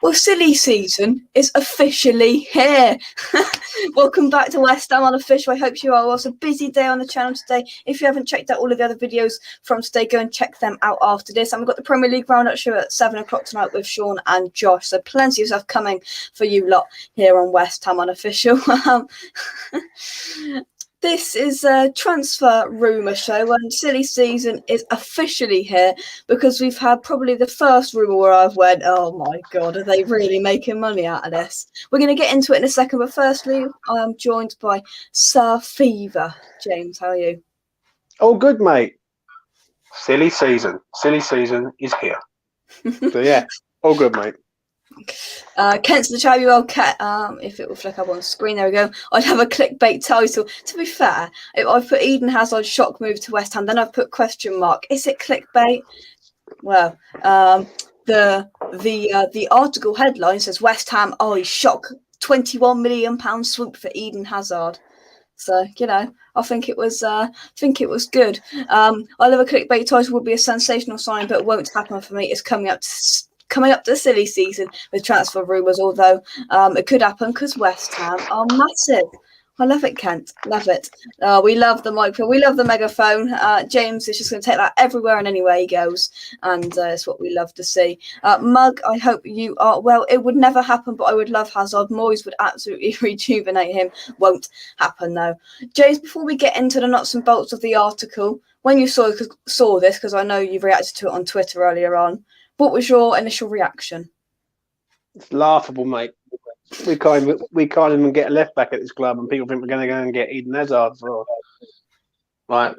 Well, silly season is officially here. Welcome back to West Ham Unofficial. I hope you are. Well, it's a busy day on the channel today. If you haven't checked out all of the other videos from today, go and check them out after this. And we've got the Premier League Roundup show at 7 o'clock tonight with Sean and Josh. So plenty of stuff coming for you lot here on West Ham Unofficial. This is a transfer rumour show, and silly season is officially here because we've had probably the first rumour where I've went, oh my God, are they really making money out of this? We're going to get into it in a second, but firstly, I am joined by Sir Fever. James, how are you? Oh, good, mate. Silly season is here. So yeah, all good, mate. Kent's the Chabby World Cat. If it will flick up on screen, there we go. I'd have a clickbait title. To be fair, if I've put Eden Hazard shock move to West Ham, then I've put question mark. Is it clickbait? Well, the article headline says West Ham shock £21 million swoop for Eden Hazard. So I think it was good. I love a clickbait title would be a sensational sign, but it won't happen for me. It's coming up to silly season with transfer rumours, although it could happen because West Ham are massive. I love it, Kent. Love it. We love the microphone. We love the megaphone. James is just going to take that everywhere and anywhere he goes, and it's what we love to see. Mug, I hope you are well. It would never happen, but I would love Hazard. Moyes would absolutely rejuvenate him. Won't happen, though. James, before we get into the nuts and bolts of the article, when you saw this, because I know you've reacted to it on Twitter earlier on, what was your initial reaction? It's laughable, mate. We can't even get a left back at this club, and people think we're going to go and get Eden Hazard for like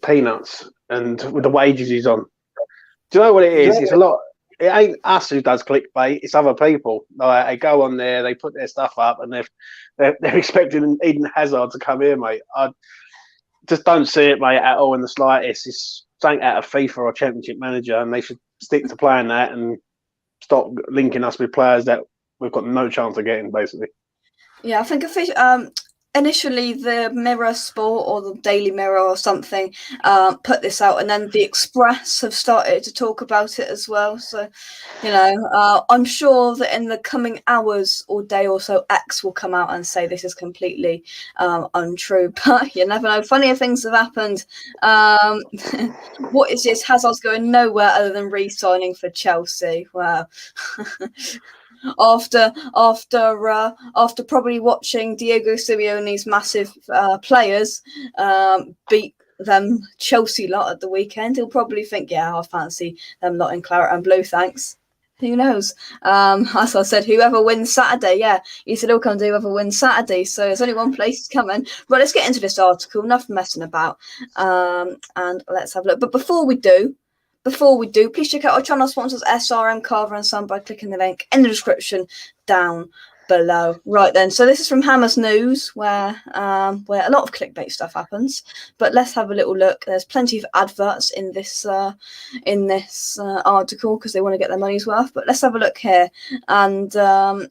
peanuts, and with the wages he's on. Do you know what it is? It's a lot. It ain't us who does clickbait. It's other people. Like, they go on there, they put their stuff up, and they're expecting Eden Hazard to come here, mate. I just don't see it, mate, at all in the slightest. It's something out of FIFA or Championship Manager, and they should stick to playing that and stop linking us with players that we've got no chance of getting, basically. Yeah, I think initially the Mirror Sport or the Daily Mirror or something put this out, and then the Express have started to talk about it as well. So, I'm sure that in the coming hours or day or so, X will come out and say this is completely untrue. But you never know. Funnier things have happened. What is this? Hazard's going nowhere other than re-signing for Chelsea. Wow. After probably watching Diego Simeone's massive players beat them Chelsea lot at the weekend, he'll probably think, yeah, I fancy them lot in claret and blue, thanks. Who knows? As I said, whoever wins Saturday, yeah, he said he'll come to whoever wins Saturday. So there's only one place to come in. Right, let's get into this article. Enough messing about, and let's have a look. But before we do, please check out our channel sponsors, SRM Carver & Son, by clicking the link in the description down below. Right then, so this is from Hammers News, where a lot of clickbait stuff happens. But let's have a little look. There's plenty of adverts in this article because they want to get their money's worth. But let's have a look here. And so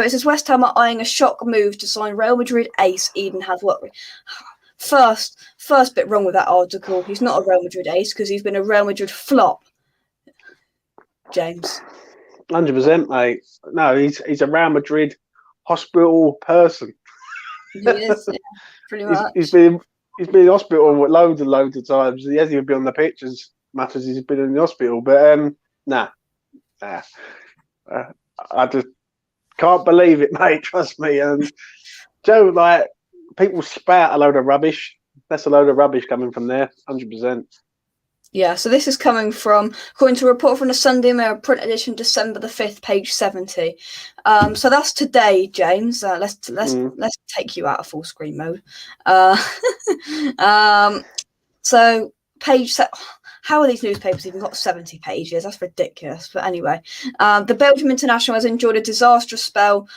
it says West Ham are eyeing a shock move to sign Real Madrid ace Eden Hazard. First bit wrong with that article. He's not a Real Madrid ace because he's been a Real Madrid flop. James. 100%, mate. No, he's a Real Madrid hospital person. He is, yeah, pretty much. He's been in hospital loads of times. He hasn't even been on the pitch as much as he's been in the hospital. But I just can't believe it, mate. Trust me. Joe, like, people spout a load of rubbish. That's a load of rubbish coming from there, 100%. Yeah, so this is coming from, according to a report from the Sunday Mirror print edition, December the 5th, page 70. So that's today, James. Let's take you out of full screen mode. So page how are these newspapers even got 70 pages? That's ridiculous. But anyway, the Belgium international has enjoyed a disastrous spell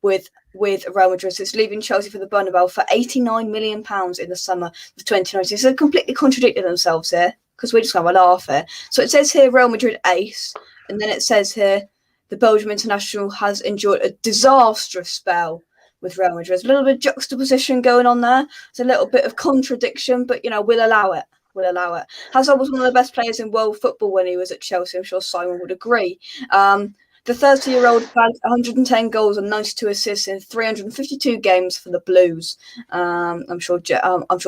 with Real Madrid. So it's leaving Chelsea for the Bernabeu for £89 million in the summer of 2019. So they completely contradicted themselves here because we're just going to laugh here. So it says here Real Madrid ace, and then it says here the Belgium international has enjoyed a disastrous spell with Real Madrid. There's a little bit of juxtaposition going on there. It's a little bit of contradiction, but we'll allow it. Hazard was one of the best players in world football when he was at Chelsea. I'm sure Simon would agree. The 30-year-old bagged 110 goals and 92 assists in 352 games for the Blues. I'm sure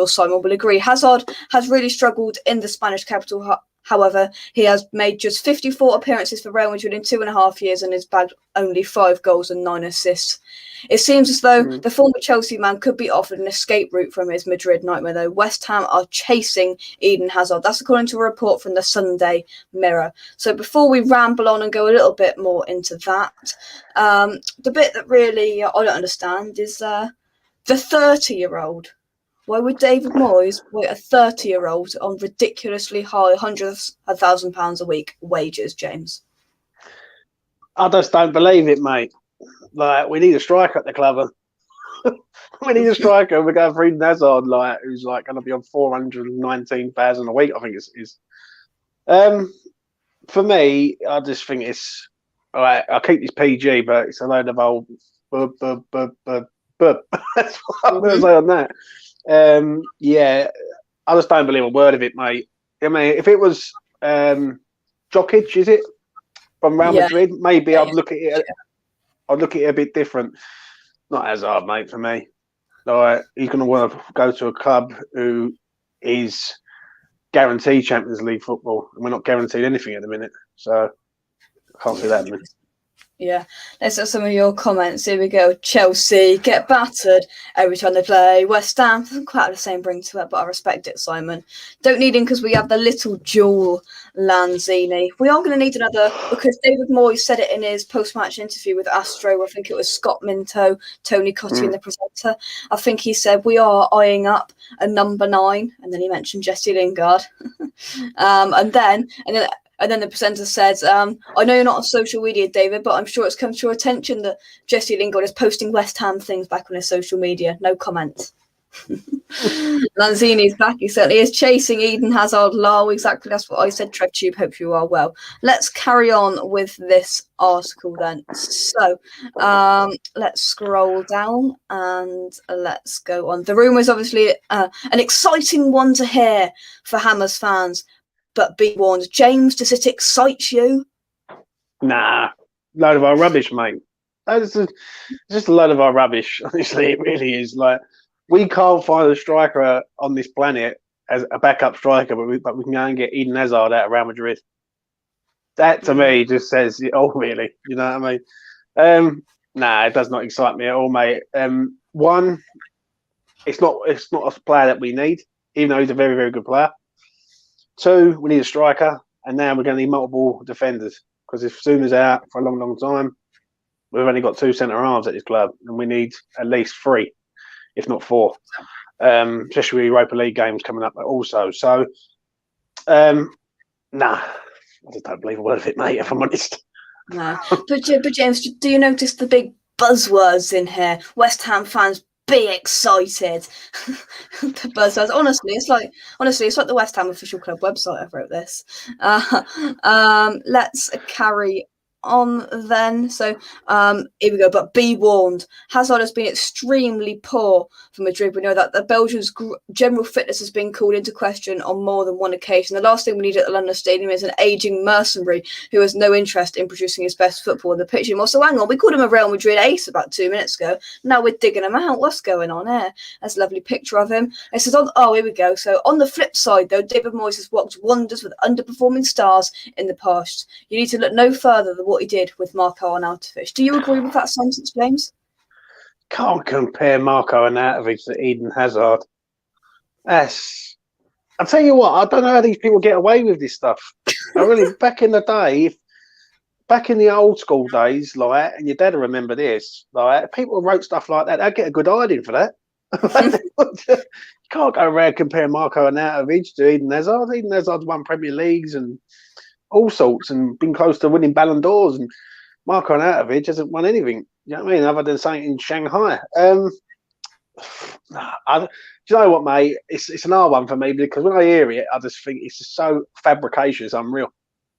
Simon will agree. Hazard has really struggled in the Spanish capital. However, he has made just 54 appearances for Real Madrid in 2.5 years and has bagged only 5 goals and 9 assists. It seems as though the former Chelsea man could be offered an escape route from his Madrid nightmare, though. West Ham are chasing Eden Hazard. That's according to a report from the Sunday Mirror. So before we ramble on and go a little bit more into that, the bit that really I don't understand is the 30-year-old. Why would David Moyes put a 30-year-old on ridiculously high £100,000 a week wages, James? I just don't believe it, mate. Like, we need a striker at the club. We need a striker. We're going for Eden Hazard, like, who's like going to be on 419,000 a week. I think it's. For me, I just think it's all right. I keep this PG, but it's a load of old. That's what I'm going to say on that. Yeah, I just don't believe a word of it, mate. I mean, if it was Jokic, is it from Real Madrid? Maybe I'd look at it. I'd look at it a bit different. Not Hazard, mate. For me, like, he's going to want to go to a club who is guaranteed Champions League football, and we're not guaranteed anything at the minute. So I can't see that. Yeah, let's have some of your comments. Here we go. Chelsea get battered every time they play. West Ham doesn't quite have the same bring to it, but I respect it, Simon. Don't need him because we have the little jewel Lanzini. We are going to need another, because David Moyes said it in his post-match interview with Astro. I think it was Scott Minto, Tony Cotti and the presenter. I think he said we are eyeing up a number 9, and then he mentioned Jesse Lingard. And then the presenter says, I know you're not on social media, David, but I'm sure it's come to your attention that Jesse Lingard is posting West Ham things back on his social media. No comment. Lanzini's back. He certainly is chasing Eden Hazard. Lol, exactly. That's what I said. TrevTube, hope you are well. Let's carry on with this article then. So let's scroll down and let's go on. The rumour is obviously an exciting one to hear for Hammers fans. But be warned, James, does it excite you? Nah, load of our rubbish, mate. It's just a load of our rubbish. Honestly, it really is. Like, we can't find a striker on this planet as a backup striker, but we can go and get Eden Hazard out of Real Madrid. That to me just says it all, really. You know what I mean? Nah, it does not excite me at all, mate. One, it's not a player that we need, even though he's a very, very good player. 2, we need a striker, and now we're going to need multiple defenders, because if Zuma's out for a long, long time, we've only got 2 centre halves at this club, and we need at least 3, if not 4, especially with Europa League games coming up also. So, nah, I just don't believe a word of it, mate, if I'm honest. No, but James, do you notice the big buzzwords in here? West Ham fans, be excited. The buzzwords. Honestly, it's like the West Ham official club website. I wrote this. Let's carry on then. So here we go. But be warned, Hazard has been extremely poor for Madrid. We know that the Belgians' general fitness has been called into question on more than one occasion. The last thing we need at the London Stadium is an ageing mercenary who has no interest in producing his best football on the pitch anymore. So hang on, we called him a Real Madrid ace about 2 minutes ago. Now we're digging him out. What's going on here? That's a lovely picture of him. It says, here we go. So on the flip side, though, David Moyes has worked wonders with underperforming stars in the past. You need to look no further than what he did with Marco Arnautovic. Do you agree with that sentence, James? Can't compare Marco Arnautovic to Eden Hazard. I'll tell you what, I don't know how these people get away with this stuff. I really, back in the day, back in the old school days, like, and your dad will remember this, like, people wrote stuff like that, they'd get a good hiding for that. You can't go around comparing Marco Arnautovic to Eden Hazard. Eden Hazard's won Premier Leagues and all sorts and been close to winning Ballon d'Ors, and Marco Arnautovic hasn't won anything, you know what I mean, other than saying in Shanghai. Do you know what, mate? It's an hard one for me, because when I hear it, I just think it's just so fabrication, it's unreal.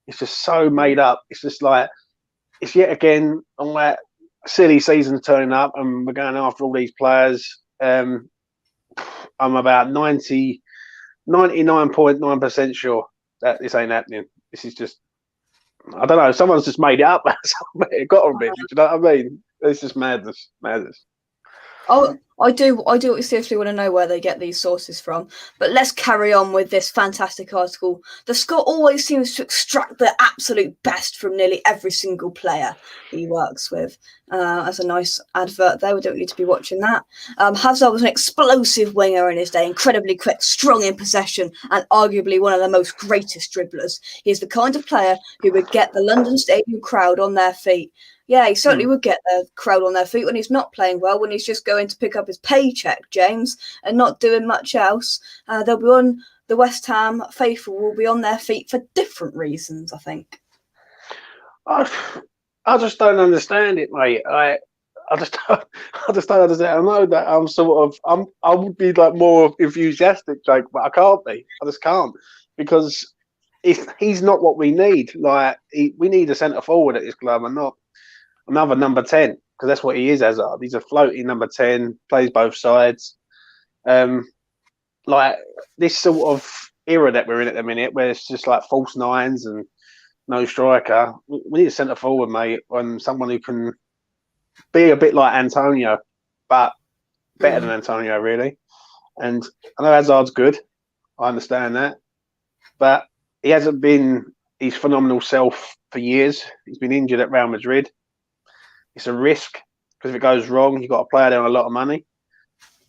It's just so made up. It's just like, it's yet again on that silly season turning up, and we're going after all these players. I'm about 99.9% sure that this ain't happening. This is just I don't know. Someone's just made it up. It got on me. Do you know what I mean? It's just madness. Oh, I do seriously want to know where they get these sources from. But let's carry on with this fantastic article. The Scot always seems to extract the absolute best from nearly every single player he works with. As a nice advert there, we don't need to be watching that. Hazard was an explosive winger in his day, incredibly quick, strong in possession, and arguably one of the most greatest dribblers. He's the kind of player who would get the London Stadium crowd on their feet. Yeah, he certainly would get the crowd on their feet when he's not playing well, when he's just going to pick up his paycheck, James, and not doing much else. They'll be on the West Ham faithful will be on their feet for different reasons, I think. I just don't understand it, mate. I just don't understand. I know that I would be like more enthusiastic, Jake, but I can't be. I just can't because he's not what we need. Like we need a centre forward at this club and not another number 10 because that's what he is. Hazard. He's a floating number 10, plays both sides. Like this sort of era that we're in at the minute, where it's just like false nines and no striker. We need a centre forward, mate, and someone who can be a bit like Antonio, but better than Antonio, really. And I know Hazard's good. I understand that, but he hasn't been his phenomenal self for years. He's been injured at Real Madrid. It's a risk because if it goes wrong, you've got to play down a lot of money.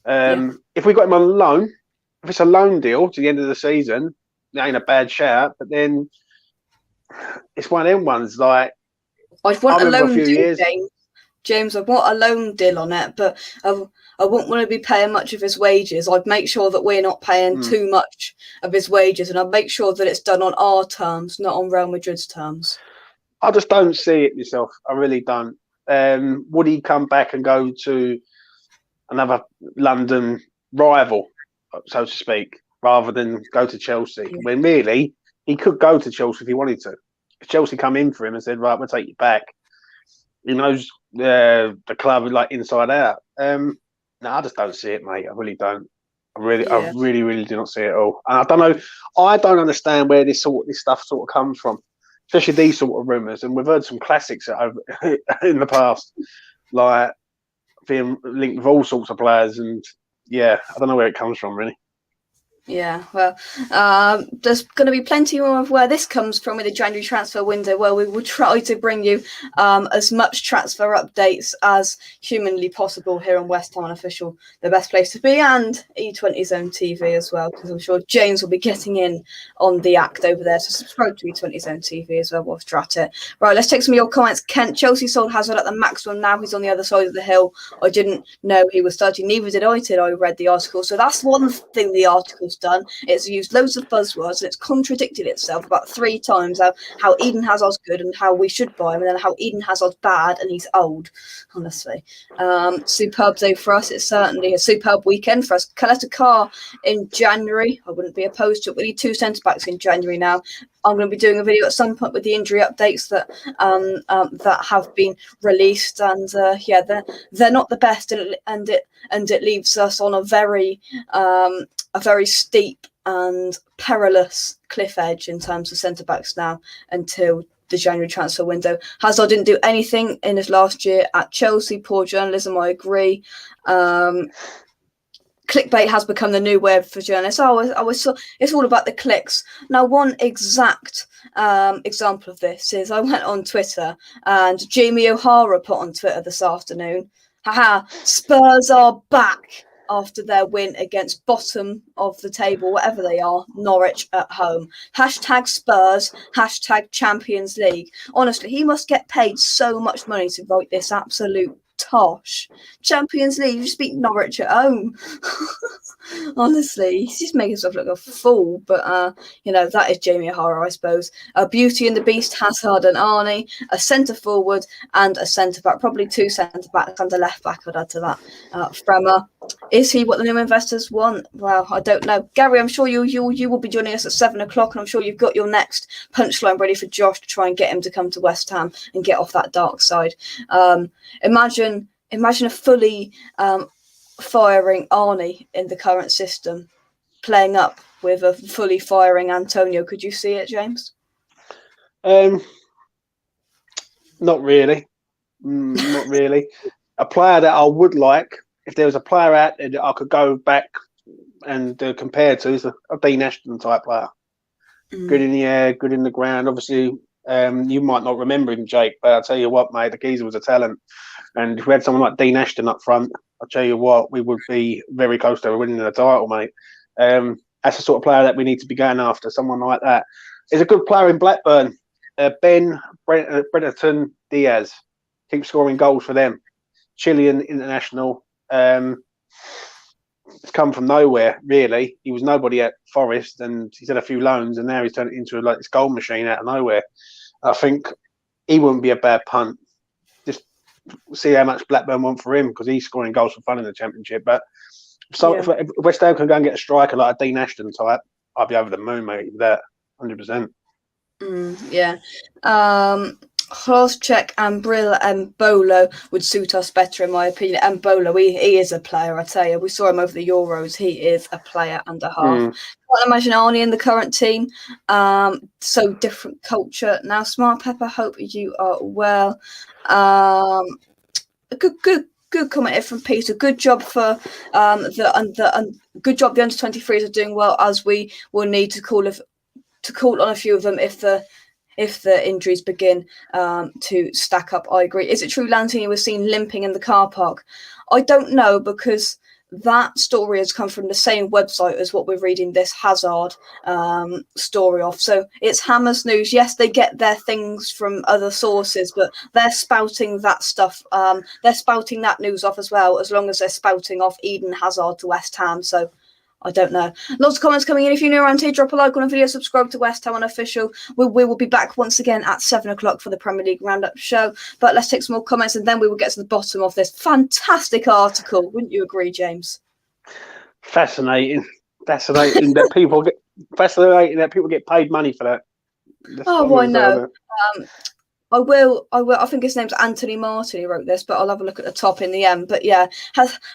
If we got him on loan, if it's a loan deal to the end of the season, it ain't a bad shout. But then it's one of them ones like I'd want a loan deal, James. I'd want a loan deal on it, but I wouldn't want to be paying much of his wages. I'd make sure that we're not paying too much of his wages, and I'd make sure that it's done on our terms, not on Real Madrid's terms. I just don't see it myself. I really don't. Would he come back and go to another London rival, so to speak, rather than go to Chelsea? Yeah. When really he could go to Chelsea if he wanted to. If Chelsea come in for him and said, "Right, we'll take you back," he knows the club like inside out. No, I just don't see it, mate. I really don't. I really do not see it at all. And I don't know. I don't understand where this stuff sort of comes from, especially these sort of rumours. And we've heard some classics in the past, like being linked with all sorts of players. And yeah, I don't know where it comes from, really. Yeah, well, there's going to be plenty more of where this comes from with the January transfer window, where we will try to bring you as much transfer updates as humanly possible here on West Ham Official, the best place to be, and E20 Zone TV as well, because I'm sure James will be getting in on the act over there. So subscribe to E20 Zone TV as well whilst you're at it. Right, let's take some of your comments. Kent, Chelsea sold Hazard at the maximum. Now he's on the other side of the hill. I didn't know he was 30. Neither did I till I read the article. So that's one thing the article's done. It's used loads of buzzwords and it's contradicted itself about 3 times, how Eden Hazard's good and how we should buy him, and then how Eden Hazard's bad and he's old. Honestly, superb day for us. It's certainly a superb weekend for us. Kaleta Carr in January. I wouldn't be opposed to it. We need 2 centre backs in January now. I'm going to be doing a video at some point with the injury updates that that have been released, and they're not the best, and it leaves us on a very steep and perilous cliff edge in terms of centre backs now until the January transfer window. Hazard didn't do anything in his last year at Chelsea. Poor journalism, I agree. Clickbait has become the new word for journalists. It's all about the clicks. Now, one exact example of this is I went on Twitter and Jamie O'Hara put on Twitter this afternoon, haha, Spurs are back after their win against bottom of the table, whatever they are, Norwich at home. Hashtag Spurs, hashtag Champions League. Honestly, he must get paid so much money to write this absolute tosh. Champions League, you just beat Norwich at home. Honestly, he's just making himself look like a fool. But that is Jamie O'Hara, I suppose. Beauty and the Beast, Hazard and Arnie, a centre forward and a centre back, probably 2 centre backs and a left back. I'd add to that. Fremer, is he what the new investors want? Well, I don't know. Gary, I'm sure you will be joining us at 7 o'clock, and I'm sure you've got your next punchline ready for Josh to try and get him to come to West Ham and get off that dark side. Imagine a fully firing Arnie in the current system, playing up with a fully firing Antonio. Could you see it, James? Not really. Not really. A player that I would like, if there was a player out there that I could go back and compare to, is a Dean Ashton type player. Good in the air, good in the ground. Obviously, you might not remember him, Jake, but I'll tell you what, mate, the geezer was a talent. And if we had someone like Dean Ashton up front, I'll tell you what, we would be very close to winning the title, mate. That's the sort of player that we need to be going after, someone like that. He's a good player in Blackburn. Ben Brereton Diaz keeps scoring goals for them. Chilean international. It's come from nowhere, really. He was nobody at Forest, and he's had a few loans, and now he's turned it into like this goal machine out of nowhere. I think he wouldn't be a bad punt. Just see how much Blackburn want for him, because he's scoring goals for fun in the Championship. But if West Ham can go and get a striker like a Dean Ashton type, I'd be over the moon, mate, with that, 100%. Yeah. Horsecheck and Brill and Bolo would suit us better, in my opinion. And Bolo, he is a player, I tell you. We saw him over the Euros. He is a player and a half. Can't imagine Arnie in the current team. So different culture. Now, Smart Pepper, hope you are well. Good comment here from Peter. Good job for good job the under-23s are doing well, as we will need to call on a few of them if the injuries begin to stack up. I agree. Is it true Lantini was seen limping in the car park? I don't know, because that story has come from the same website as what we're reading this Hazard story off. So it's Hammers News. Yes, they get their things from other sources, but they're spouting that stuff. They're spouting that news off as well, as long as they're spouting off Eden Hazard to West Ham. So I don't know. Lots of comments coming in. If you're new around here, drop a like on a video, subscribe to West Ham Unofficial. We will be back once again at 7 o'clock for the Premier League Roundup show. But let's take some more comments, and then we will get to the bottom of this fantastic article. Wouldn't you agree, James? Fascinating that people get paid money for that. I know. I think his name's Anthony Martin who wrote this, but I'll have a look at the top in the end. But yeah,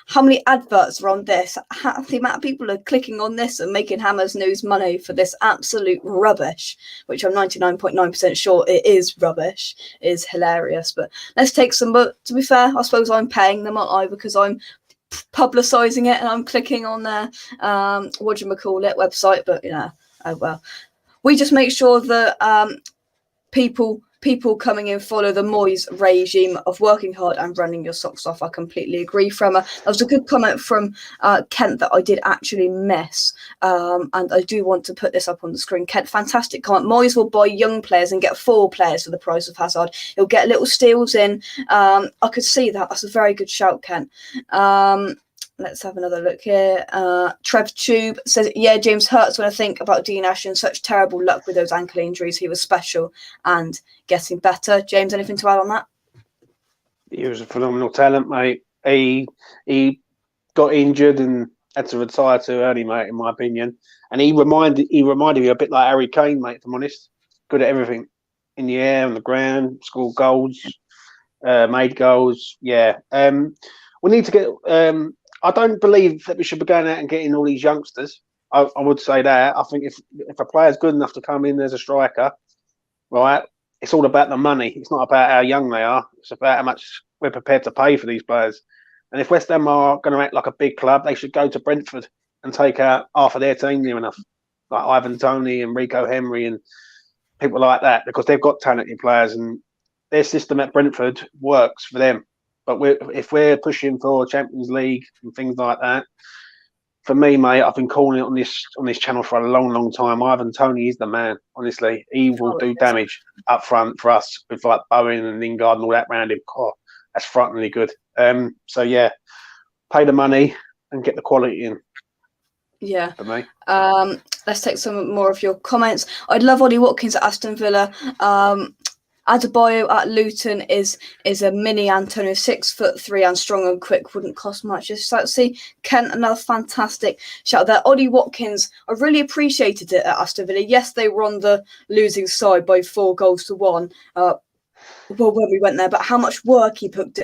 how many adverts are on this? The amount of people are clicking on this and making Hammers News money for this absolute rubbish, which I'm 99.9% sure it is rubbish, is hilarious. But let's take some. But to be fair, I suppose I'm paying them, aren't I? Because I'm publicising it and I'm clicking on their website. But oh well. We just make sure that people coming in follow the Moyes regime of working hard and running your socks off. I completely agree. That was a good comment from Kent that I did actually miss, and I do want to put this up on the screen. Kent, fantastic comment. Moyes will buy young players and get 4 players for the price of Hazard. He'll get little steals in. I could see that. That's a very good shout, Kent. Let's have another look here. Trev Tube says, yeah, James, hurts when I think about Dean Ashton. Such terrible luck with those ankle injuries. He was special and getting better. James, anything to add on that? He was a phenomenal talent, mate. He got injured and had to retire too early, mate, in my opinion. And he reminded me a bit like Harry Kane, mate, if I'm honest. Good at everything. In the air, on the ground, scored goals, made goals. Yeah. We need to get... I don't believe that we should be going out and getting all these youngsters. I would say that. I think if a player's good enough to come in as a striker, right, it's all about the money. It's not about how young they are. It's about how much we're prepared to pay for these players. And if West Ham are going to act like a big club, they should go to Brentford and take out half of their team near enough, like Ivan Toney and Rico Henry and people like that, because they've got talented players and their system at Brentford works for them. But if we're pushing for Champions League and things like that, for me, mate, I've been calling it on this channel for a long, long time. Ivan Toney is the man. Honestly, he will do damage up front for us with like Bowen and Lingard and all that round him. Oh, that's frighteningly good. So yeah, pay the money and get the quality in. Yeah. For me. Let's take some more of your comments. I'd love Ollie Watkins at Aston Villa. Adebayo at Luton is a mini Antonio, 6'3" and strong and quick, wouldn't cost much. Just like see Kent, another fantastic shout there. Ollie Watkins, I really appreciated it at Aston Villa. Yes, they were on the losing side by 4-1. Well, when we went there, but how much work he put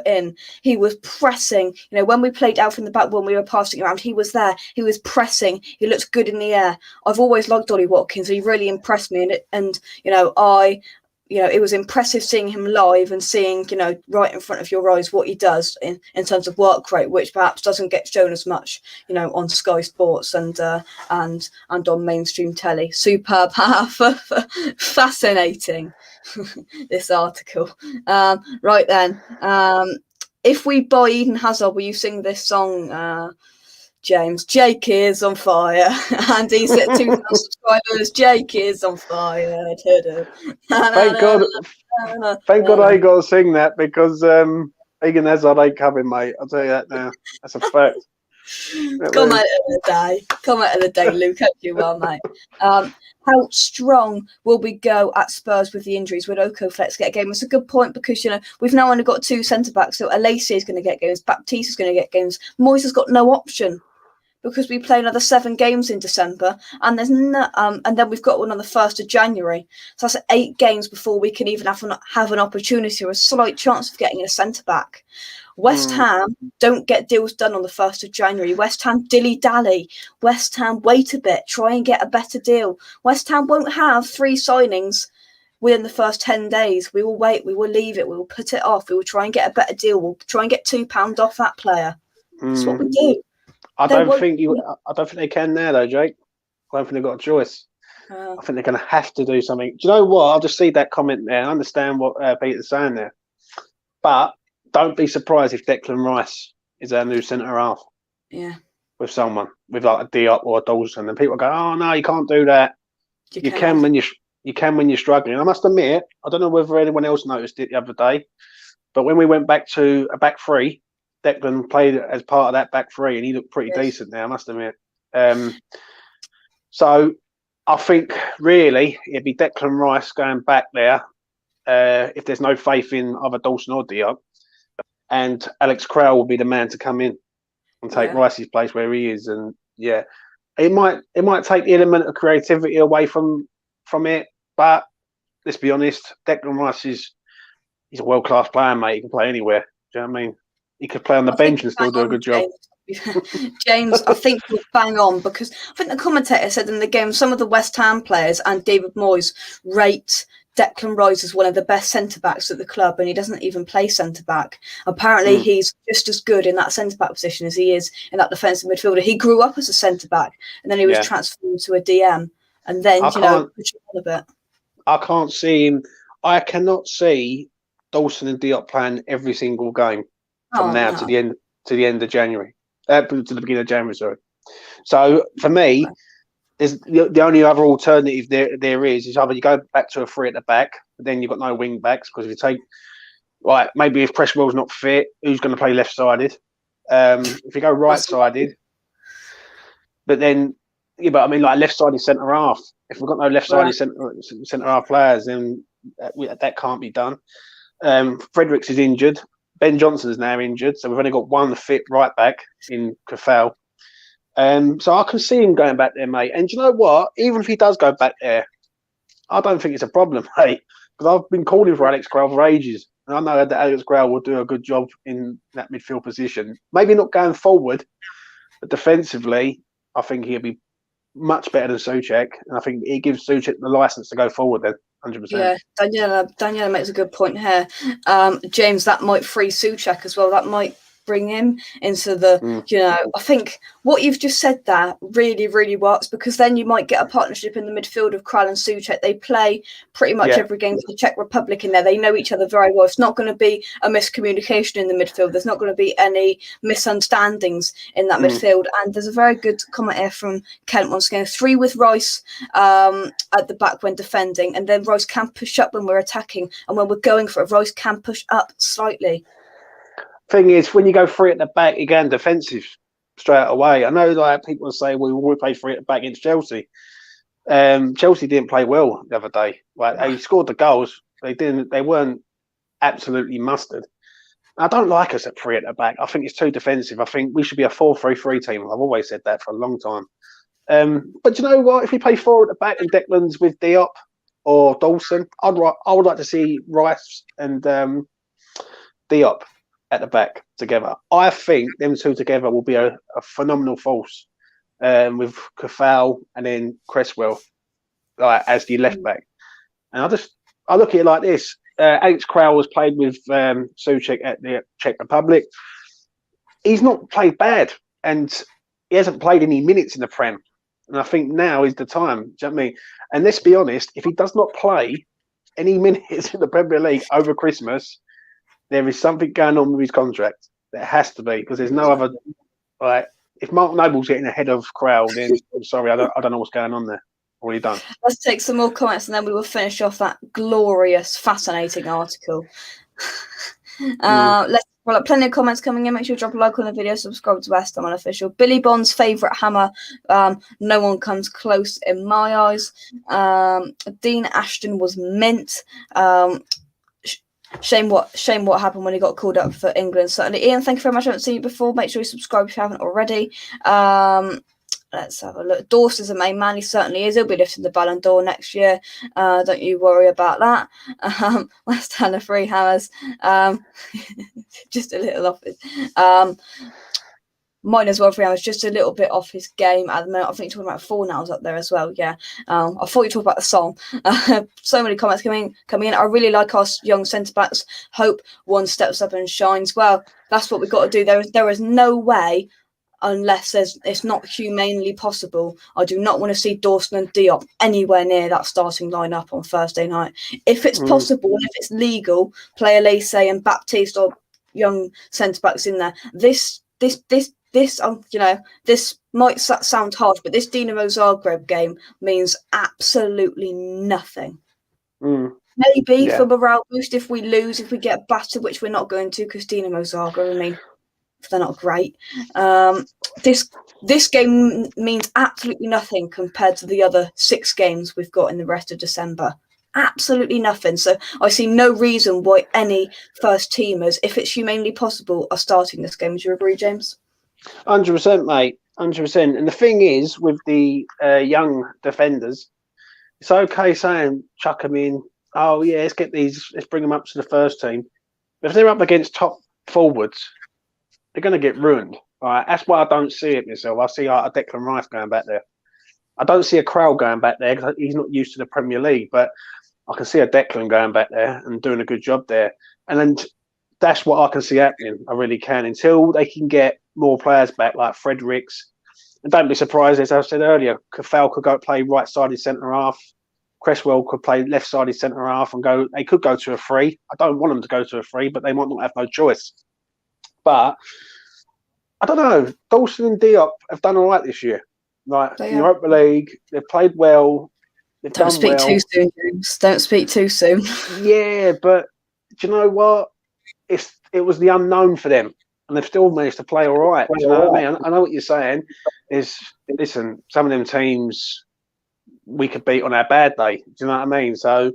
in. He was pressing. When we played out from the back, when we were passing around, he was there. He was pressing. He looked good in the air. I've always liked Ollie Watkins. He really impressed me, and it was impressive seeing him live and seeing, right in front of your eyes what he does in terms of work rate, which perhaps doesn't get shown as much, on Sky Sports and on mainstream telly. Superb, fascinating. This article. Right then, if we buy Eden Hazard, will you sing this song? James, Jake is on fire, and he's at 2,000 subscribers. Jake is on fire. Thank God, thank God I ain't got to sing that because Eden Hazard ain't coming, mate. I'll tell you that now. That's a fact. Comment of the day, Luke. Hope you well, mate. How strong will we go at Spurs with the injuries? Would Okoflex get a game? It's a good point because, we've now only got 2 centre-backs. So Alacy is going to get games. Baptiste is going to get games. Moyes has got no option because we play another 7 games in December. And there's and then we've got one on the 1st of January. So that's 8 games before we can even have an opportunity or a slight chance of getting a centre-back. West Ham don't get deals done on the 1st of January. West Ham dilly-dally. West Ham wait a bit, try and get a better deal. West Ham won't have 3 signings within the first 10 days. We will wait, we will leave it, we will put it off, we will try and get a better deal, we'll try and get £2 off that player. That's what we do. I don't think they can now though, Jake. I don't think they've got a choice. I think they're going to have to do something. Do you know what? I'll just see that comment there. I understand what Peter's saying there. But don't be surprised if Declan Rice is our new centre half. Yeah. With someone, with like a Diop or a Dawson, and people go, "Oh no, you can't do that. You can when you're struggling." I must admit, I don't know whether anyone else noticed it the other day, but when we went back to a back 3, Declan played as part of that back 3, and he looked pretty decent there. I must admit. So I think really it'd be Declan Rice going back there if there's no faith in either Dawson or Diop. And Alex Crowell will be the man to come in and take Rice's place where he is. And it might take the element of creativity away from it. But let's be honest, Declan Rice he's a world class player, mate. He can play anywhere. Do you know what I mean? He could play on the bench and still do a good job. James, I think you're bang on because I think the commentator said in the game some of the West Ham players and David Moyes rate Declan Rice is one of the best centre-backs at the club, and he doesn't even play centre-back. Apparently, he's just as good in that centre-back position as he is in that defensive midfielder. He grew up as a centre-back, and then he was transferred to a DM, and then, push on a bit. I can't see him. I cannot see Dawson and Diop playing every single game from now to the end of January. To the beginning of January, sorry. So, for me... the only other alternative there is either you go back to a 3 at the back, but then you've got no wing backs because if you take maybe if Cresswell's not fit, who's going to play left sided? If you go right sided, but then but I mean like left sided centre half. If we've got no left sided centre half players, then that can't be done. Fredericks is injured. Ben Johnson's now injured, so we've only got one fit right back in Kafal. So I can see him going back there, mate. And do you know what? Even if he does go back there, I don't think it's a problem, mate. Because I've been calling for Alex Crowell for ages. And I know that Alex Crowell will do a good job in that midfield position. Maybe not going forward, but defensively, I think he'll be much better than Souček. And I think he gives Souček the licence to go forward then, 100%. Yeah, Daniela makes a good point here. James, that might free Souček as well. That might bring him into the, I think what you've just said there really, really works because then you might get a partnership in the midfield of Král and Souček. They play pretty much every game for the Czech Republic in there. They know each other very well. It's not going to be a miscommunication in the midfield. There's not going to be any misunderstandings in that midfield. And there's a very good comment here from Kent once again. 3 with Rice at the back when defending, and then Rice can push up when we're attacking, and when we're going for it, Rice can push up slightly. Thing is, when you go 3 at the back, you're going defensive straight away. I know like people say, well, we play 3 at the back against Chelsea. Chelsea didn't play well the other day. Like they scored the goals. They weren't absolutely mustard. I don't like us at 3 at the back. I think it's too defensive. I think we should be a 4-3-3 team. I've always said that for a long time. But you know what? If we play 4 at the back and Declan's with Diop or Dawson, I would like to see Rice and Diop at the back together. I think them 2 together will be a phenomenal force with Kafal and then Cresswell as the left back. And I look at it like this: Alex Crowell has played with Souček at the Czech Republic. He's not played bad, and he hasn't played any minutes in the Prem. And I think now is the time. Do you know what I mean? And let's be honest: if he does not play any minutes in the Premier League over Christmas, there is something going on with his contract. There has to be, because there's no other. Like, if Mark Noble's getting ahead of Crowell, then I'm sorry, I don't know what's going on there. Already done. Let's take some more comments and then we will finish off that glorious, fascinating article. Plenty of comments coming in. Make sure you drop a like on the video, subscribe to West Ham Unofficial. Billy Bond's favourite hammer. No one comes close in my eyes. Dean Ashton was mint. Shame what happened when he got called up for England. Certainly, Ian, thank you very much. I haven't seen you before. Make sure you subscribe if you haven't already. Let's have a look. Dawson's a main man. He certainly is. He'll be lifting the Ballon d'Or next year. Don't you worry about that. West Ham free hammers. Just a little off his. Mine as well, free hammers. Just a little bit off his game at the moment. I think you're talking about Four Nows up there as well. Yeah. I thought you talked about the song. So many comments coming in. I really like our young centre backs. Hope one steps up and shines. Well, that's what we've got to do. There is no way, unless it's not humanely possible. I do not want to see Dawson and Diop anywhere near that starting lineup on Thursday night. If it's possible and if it's legal, play Elise and Baptiste or young centre backs in there. This might sound harsh, but this Dinamo Zagreb game means absolutely nothing. Maybe for morale boost if we lose, if we get battered, which we're not going to, because Dinamo Zagreb, I mean, they're not great. This game means absolutely nothing compared to the other 6 games we've got in the rest of December. Absolutely nothing. So I see no reason why any first teamers, if it's humanly possible, are starting this game. Do you agree, James? 100%, mate. 100%. And the thing is, with the young defenders, it's okay saying chuck them in. Oh yeah, let's bring them up to the first team. But if they're up against top forwards, they're going to get ruined. Right? That's why I don't see it myself. I see a Declan Rice going back there. I don't see a Crowell going back there because he's not used to the Premier League. But I can see a Declan going back there and doing a good job there. And then that's what I can see happening. I really can, until they can get more players back like Fredericks. And don't be surprised, as I said earlier, Kafal could go play right-sided centre-half. Cresswell could play left-sided centre-half and go. They could go to a 3. I don't want them to go to a 3, but they might not have no choice. But I don't know. Dawson and Diop have done all right this year. Like in Europa League, they've played well. Don't speak too soon, James. Don't speak too soon. Yeah, but do you know what? It was the unknown for them, and they've still managed to play all right. Do you know what I mean? I know what you're saying. Listen, some of them teams we could beat on our bad day. Do you know what I mean? So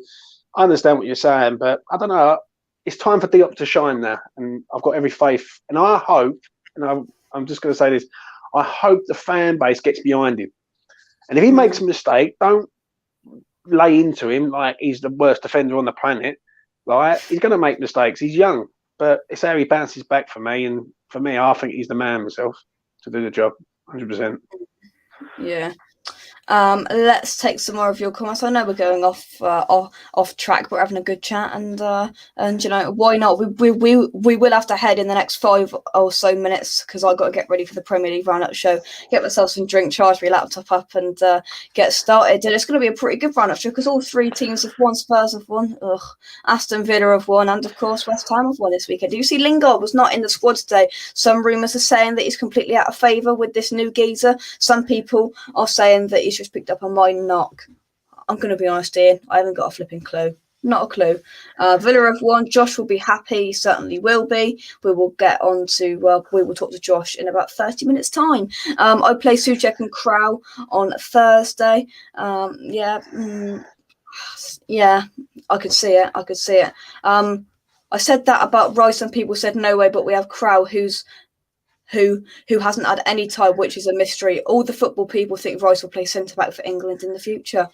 I understand what you're saying, but I don't know. It's time for Diop to shine now, and I've got every faith. And I hope, and I'm just going to say this, I hope the fan base gets behind him. And if he makes a mistake, don't lay into him like he's the worst defender on the planet. Right? He's going to make mistakes. He's young, but it's how he bounces back for me. And for me, I think he's the man myself to do the job, 100%. Yeah. Let's take some more of your comments. I know we're going off track, but we're having a good chat, and you know, why not? We will have to head in the next 5 or so minutes because I've got to get ready for the Premier League roundup show, get myself some drink, charge my laptop up, and get started. And it's going to be a pretty good roundup show because all 3 teams have won. Spurs have won, Aston Villa have won, and of course West Ham have won this weekend. Do you see Lingard was not in the squad today? Some rumours are saying that he's completely out of favour with this new geezer. Some people are saying that he's just picked up on my knock. I'm going to be honest, Ian. I haven't got a flipping clue. Not a clue. Villa have won. Josh will be happy. He certainly will be. We will get on to, we will talk to Josh in about 30 minutes' time. I play Souček and Crowell on Thursday. Yeah, I could see it. I said that about Rice and people said no way, but we have Crowell who hasn't had any time, which is a mystery. All the football people think Rice will play centre-back for England in the future.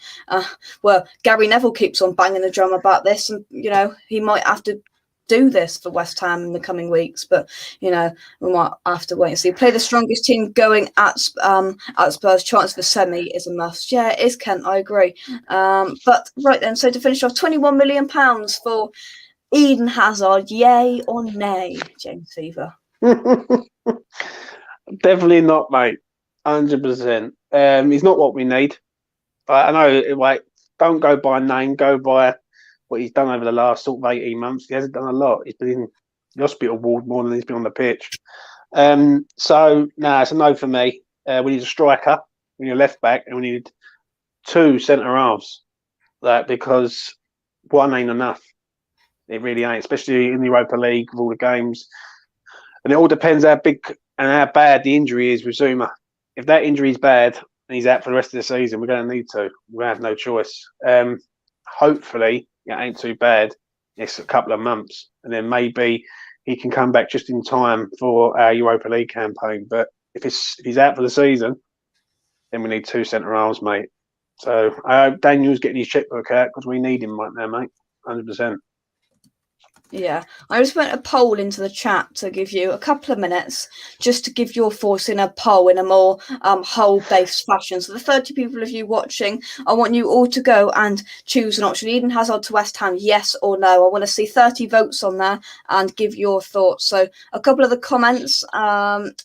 Well, Gary Neville keeps on banging the drum about this, and, you know, he might have to do this for West Ham in the coming weeks, but we might have to wait and see. Play the strongest team going at Spurs. Chance for semi is a must. Yeah, it is, Kent. I agree. But right then, so to finish off, £21 million for Eden Hazard. Yay or nay, James Fever? Definitely not, mate. 100%. He's not what we need. I know, don't go by name, go by what he's done over the last sort of 18 months. He hasn't done a lot. He's been in the hospital ward more than he's been on the pitch. It's a no for me. We need a striker, we need a left back, and we need 2 centre halves. Because one ain't enough. It really ain't, especially in the Europa League with all the games. And it all depends how big and how bad the injury is with Zuma. If that injury is bad and he's out for the rest of the season, we're going to need to. We're going to have no choice. Hopefully, it ain't too bad. It's a couple of months. And then maybe he can come back just in time for our Europa League campaign. But if he's out for the season, then we need 2 centre halves, mate. So I hope Daniel's getting his checkbook out because we need him right now, mate. 100%. Yeah, I just put a poll into the chat to give you a couple of minutes just to give your thoughts in a poll in a more whole-based fashion. So the 30 people of you watching, I want you all to go and choose an option. Eden Hazard to West Ham, yes or no? I want to see 30 votes on there and give your thoughts. So a couple of the comments,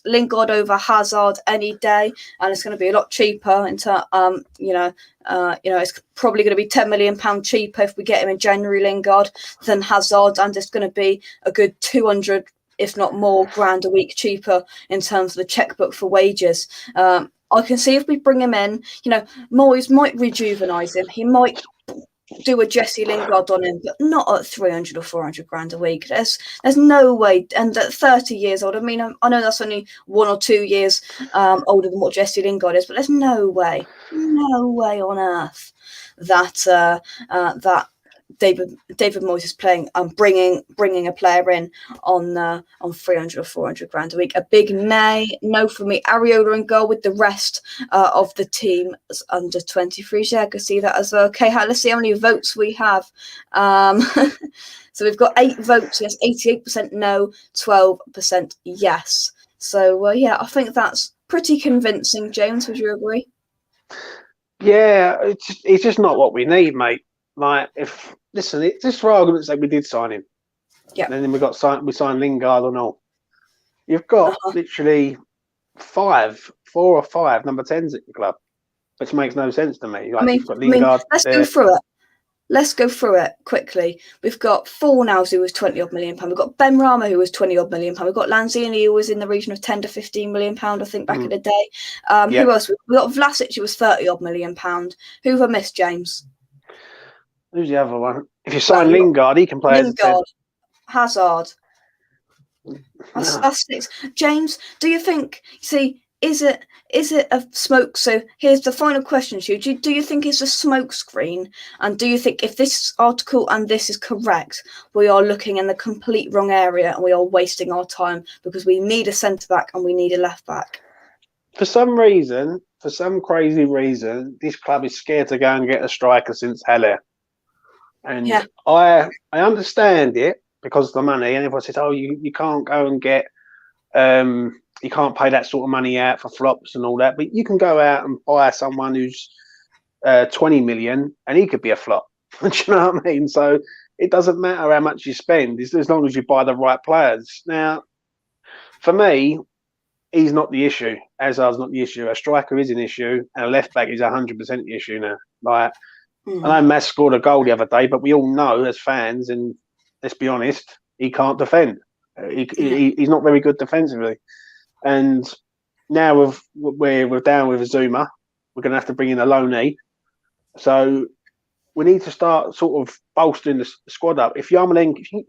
Lingard over Hazard any day, and it's going to be a lot cheaper into, it's probably going to be £10 million cheaper if we get him in January, Lingard, than Hazard, and it's going to be a good 200, if not more, grand a week cheaper in terms of the checkbook for wages. I can see if we bring him in, Moyes might rejuvenise him. He might do a Jesse Lingard on him, but not at 300 or 400 grand a week. There's no way. And at 30 years old, I mean, I know that's only 1 or 2 years older than what Jesse Lingard is, but there's no way on earth that David Moyes is playing, bringing a player in on 300 or 400 grand a week. A big no for me. Areola in goal with the rest of the team under 23s. Yeah, I can see that as well. Okay, let's see how many votes we have. So we've got 8 votes. Yes, 88% no, 12% yes. So I think that's pretty convincing. James, would you agree? Yeah, it's just not what we need, mate. Just for argument's sake, we did sign him. Yeah. And then we signed Lingard and all. You've got literally 4 or 5 number 10s at your club, which makes no sense to me. You've got Lingard. Let's go through it quickly. We've got Fornals, who was 20 odd million pound. We've got Ben Rama, who was 20 odd million pound. We've got Lanzini, who was in the region of 10 to 15 million pound, I think, back in the day. Who else? We've got Vlasic, who was 30 odd million pound. Who have I missed, James? Who's the other one? If you sign Lingard, he can play Lingard, Hazard. That's 6. James, do you think? Is it a smoke? So here's the final question to you. Do you think it's a smoke screen? And do you think if this article and this is correct, we are looking in the complete wrong area and we are wasting our time because we need a centre back and we need a left back? For some crazy reason, this club is scared to go and get a striker since Haller. And I understand it because of the money. And everyone says, "Oh, you can't go and get you can't pay that sort of money out for flops and all that." But you can go out and buy someone who's 20 million, and he could be a flop. Do you know what I mean? So it doesn't matter how much you spend, as long as you buy the right players. Now, for me, he's not the issue. Hazard's not the issue. A striker is an issue, and a left back is 100% the issue now. I know Matt scored a goal the other day, but we all know as fans, and let's be honest, he can't defend. He's not very good defensively. And now we're down with Zuma. We're going to have to bring in a loanee. So we need to start sort of bolstering the squad up. If you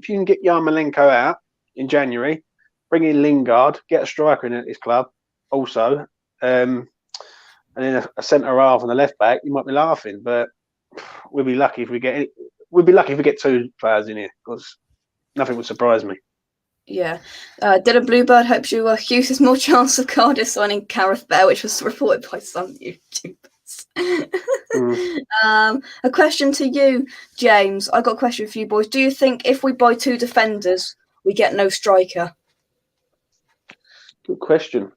can get Yarmolenko out in January, bring in Lingard, get a striker in at this club also, and then a centre half and a left back, you might be laughing, but we'll be lucky if we get 2 players in here because nothing would surprise me. Yeah. Dylan Bluebird hopes Hughes has more chance of Cardiff signing Gareth Bale, which was reported by some YouTubers. A question to you, James. I got a question for you boys. Do you think if we buy 2 defenders, we get no striker? Good question.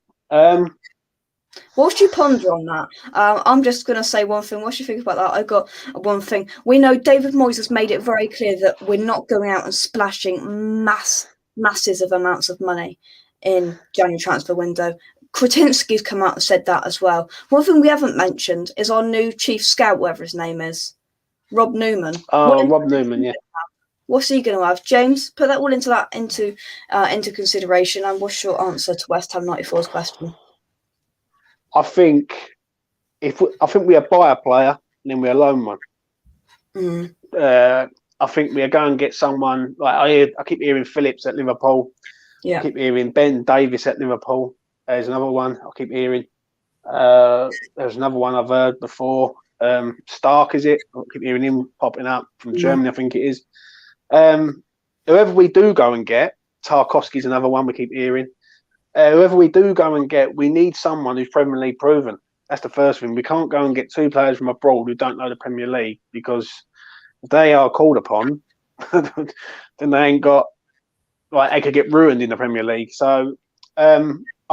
Whilst you ponder on that, I'm just going to say one thing. What do you think about that? I got one thing. We know David Moyes has made it very clear that we're not going out and splashing masses of amounts of money in January transfer window. Kretinsky's come out and said that as well. One thing we haven't mentioned is our new chief scout, whatever his name is, Rob Newman. Oh, Rob Newman, yeah. What's he going to have? James, put that all into consideration. And what's your answer to West Ham 94's question? I think we buy a player and then we loan one. I think we go and get someone like I keep hearing Phillips at Liverpool. Yeah. I keep hearing Ben Davis at Liverpool. There's another one I keep hearing. There's another one I've heard before. Stark, is it? I keep hearing him popping up from Germany. I think it is. Whoever we do go and get, Tarkowski's another one we keep hearing. Whoever we do go and get, we need someone who's Premier League proven. That's the first thing. We can't go and get 2 players from abroad who don't know the Premier League, because if they are called upon, then they ain't got, like, they could get ruined in the Premier League. So I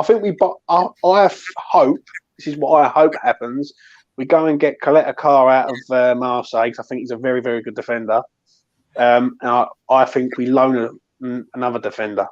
think I hope, this is what I hope happens, we go and get Coletta Carr out of Marseille, because I think he's a very, very good defender. And I think we loan another defender.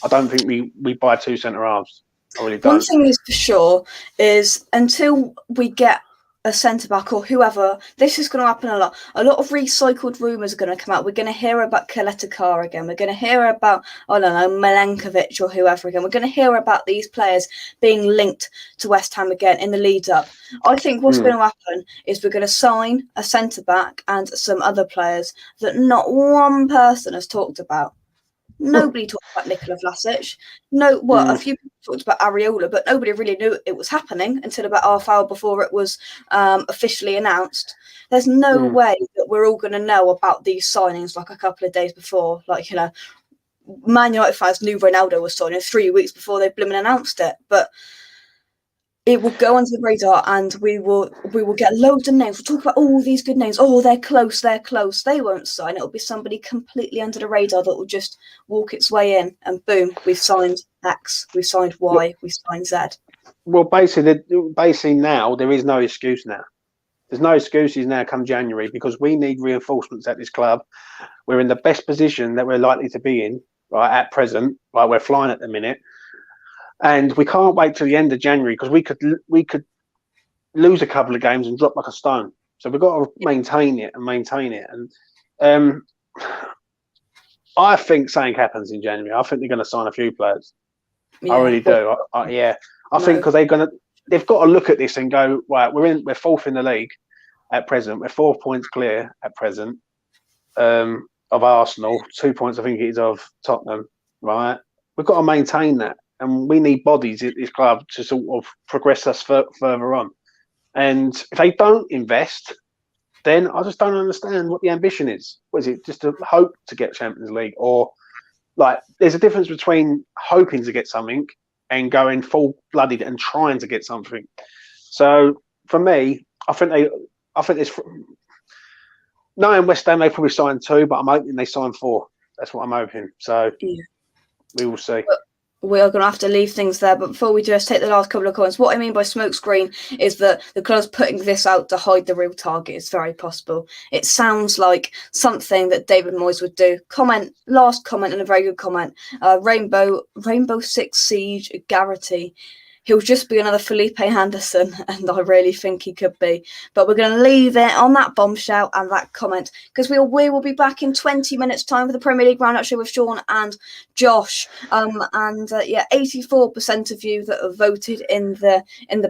I don't think we buy 2 centre-halves. I really don't. One thing is for sure is until we get a centre-back or whoever, this is going to happen a lot. A lot of recycled rumours are going to come out. We're going to hear about Coletta Carr again. We're going to hear about, I don't know, Milenkovic or whoever again. We're going to hear about these players being linked to West Ham again in the lead-up. I think what's going to happen is we're going to sign a centre-back and some other players that not one person has talked about. Nobody talked about Nikola Vlasic. A few people talked about Areola, but nobody really knew it was happening until about half hour before it was officially announced. There's no way that we're all going to know about these signings like a couple of days before. Like, Man United fans knew Ronaldo was signing 3 weeks before they blooming announced it, but it will go onto the radar, and we will get loads of names. We'll talk about all these good names. Oh, they're close. They won't sign. It'll be somebody completely under the radar that will just walk its way in, and boom, we've signed X, we've signed Y, we've signed Z. Well, basically now there is no excuse now. There's no excuses now come January, because we need reinforcements at this club. We're in the best position that we're likely to be in, right, at present. Right, we're flying at the minute. And we can't wait till the end of January, because we could lose a couple of games and drop like a stone. So we've got to maintain it. And I think something happens in January. I think they're going to sign a few players. Yeah. I really do. I think because they've got to look at this and go, right, we're fourth in the league at present. We're 4 points clear at present of Arsenal. 2 points, I think it is, of Tottenham. Right, we've got to maintain that. And we need bodies at this club to sort of progress us further on. And if they don't invest, then I just don't understand what the ambition is. What is it? Just to hope to get Champions League? Or, like, there's a difference between hoping to get something and going full-blooded and trying to get something. So, for me, I think there's, knowing West Ham, they probably signed 2, but I'm hoping they sign 4. That's what I'm hoping. So, we will see. We are going to have to leave things there, but before we do, let's take the last couple of comments. What I mean by smokescrreen is that the club's putting this out to hide the real target. It's very possible. It sounds like something that David Moyes would do. Last comment, and a very good comment. Rainbow Six Siege Garrity. He'll just be another Felipe Anderson, and I really think he could be. But we're going to leave it on that bombshell and that comment, because we will be back in 20 minutes' time for the Premier League Roundup Show with Sean and Josh. 84% of you that have voted in the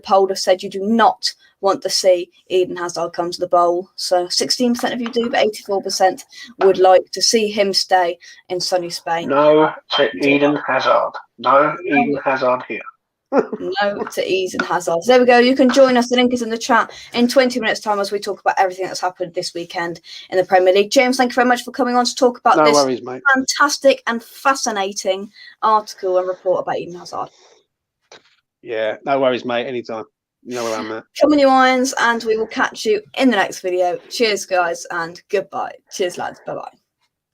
poll have said you do not want to see Eden Hazard come to the bowl. So 16% of you do, but 84% would like to see him stay in sunny Spain. No to Eden Hazard. No Eden Hazard here. No to Eden Hazard. So there we go. You can join us. The link is in the chat in 20 minutes' time as we talk about everything that's happened this weekend in the Premier League. James, thank you very much for coming on to talk about this fantastic and fascinating article and report about Eden Hazard. Yeah, no worries, mate. Anytime. You know where I'm at. Sharpen your irons, and we will catch you in the next video. Cheers, guys, and goodbye. Cheers, lads. Bye-bye.